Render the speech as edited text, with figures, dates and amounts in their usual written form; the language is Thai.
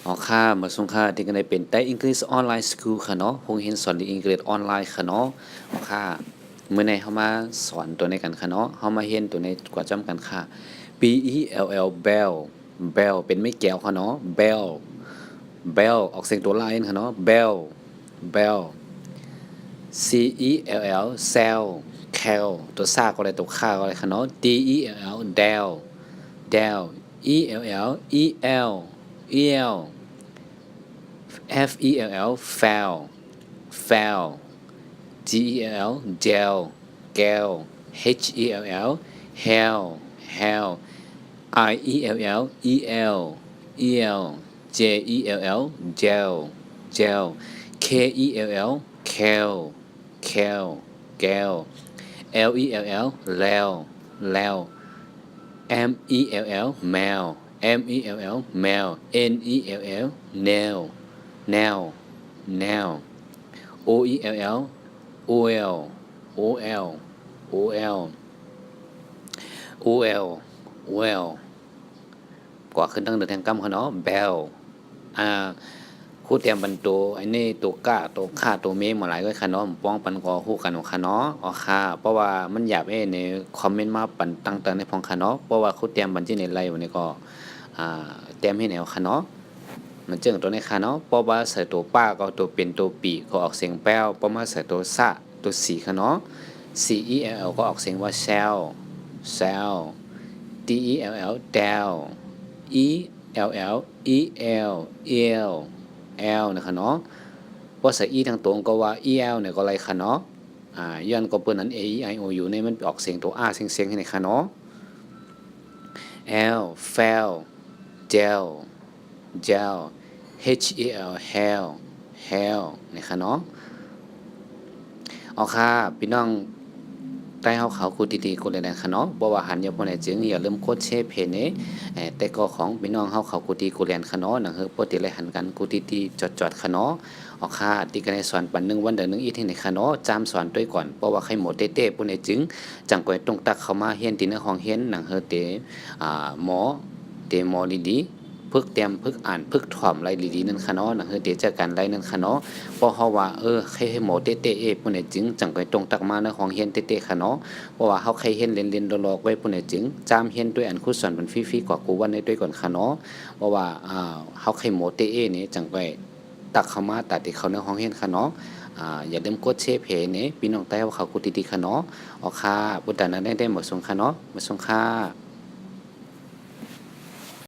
อ๋อค่ะมาส่งค่ะที่กันได้เป็นได้ English Online School ค่ะเนาะโรงเรียนสอนอังกฤษออนไลน์ค่ะเนาะอ๋อค่ะมื้อนี้เฮามาสอนตัวนี้กันค่ะเนาะเฮามาเรียนตัวนี้กว่าจำกันค่ะ B E L L bell bell เป็นไม้แก้วค่ะเนาะ bell bell ออกเสียงตัว line ค่ะเนาะ bell bell C E L L cell cell ตัวซ่าก็ได้ตัวค่าก็ได้ค่ะเนาะ D E L L dell dell E L L E L E L F-E-L-L fell fell G-E-L gel gel H-E-L-L hell hell I-E-L-L E-L E-L J-E-L-L gel gel K-E-L-L kel kel gel L-E-L-L lel lel M-E-L-L mel M-E-L-L mel N-E-L-L nail nail nail O-E-L-L O-L O-L O-L O-L O-L กว่าขึ้นตั้งเดือนแทงกำเขาเนาะ bell อ่าครูเตรียมบรรตัวไอ้นี่ตัวก้าตัวค่าตัวเมฆมาหลายก็ค่ะเนาะป้องปันกอคู่กันของค่ะเนาะอ๋อค่ะเพราะว่ามันหยาบในคอมเมนต์มาปันตั้งแต่ในพองค่ะเนาะเพราะว่าครูเตรียมบันที่ในไลน์วันนี้ก็เตรียมให้แนวค่ะเนาะมันเจิงตัวในค่ะเนาะเพราะว่าใส่ตัวป้าก็ตัวเป็นตัวปีก็ออกเสียงแป้วเพราะมาใส่ตัวซะตัวสีค่ะเนาะ C E L L ก็ออกเสียงว่า cell cell D E L L del E L L E L L L นะคะเนาะเพราะใส่ E ทางตรงก็ว่า E L เนี่ยก็อะไรค่ะเนาะย้อนก็เปิ้นนั้น A E I O U เนี่ยมันออกเสียงตัว R เสียงๆให้ค่ะเนาะ L fell gel gel H E L hell hell นะคะเนาะเอาค่ะพี่น้องใต้เฮาเขาคูดีๆกูเลยนะคะเนาะบ่ว่าหันอย่าบ่ได้จึงอย่าลืมกดแชร์เพจนี้แต่ก็ของพี่น้องเฮาเขากูดีกูเรียนค่ะเนาะหนังเฮอปกติเลยหันกันกูดีๆจดๆค่ะเนาะเอาค่ะที่กันให้สอนปันนึงวันเดือนนึงอีกที่ไหนค่ะเนาะจำสอนด้วยก่อนเพราะว่าใครหมดเต้ๆปุ่นได้จึงจังก้อยตรงตักเข้ามาเฮียนที่ในห้องเฮียนหนังเฮอเตหมอเตหมอดีๆพึกเตรียมพึกอ่านพึกถ่อมไรดีๆนั่นค่ะเนาะหนังเฮอเตจัดการไรนั่นค่ะเนาะเพราะเฮาว่าใครให้หมอเต้ๆปุ่นได้จึงจังก้อยตรงตักมาในห้องเฮียนเต้ๆค่ะเนาะ เพราะว่าเฮาใครเห็นเล่นๆดอกๆไว้พุ่นน่ะจึงจามเห็นด้วยอันคุสอนมันฟรีๆกว่ากูวันได้ด้วยก่อนค่ะเนาะเพราะว่าเฮาใครโมเตเอนี่จังไปตักเข้ามาตัดที่เขาในห้องเรียนค่ะเนาะอย่าลืมกดแชร์เพจนี่พี่น้องใต้ว่าเขากูดีๆค่ะเนาะอ๋อค่ะบุตรนั้นได้หมดส่งค่ะเนาะหมดส่งค่ะ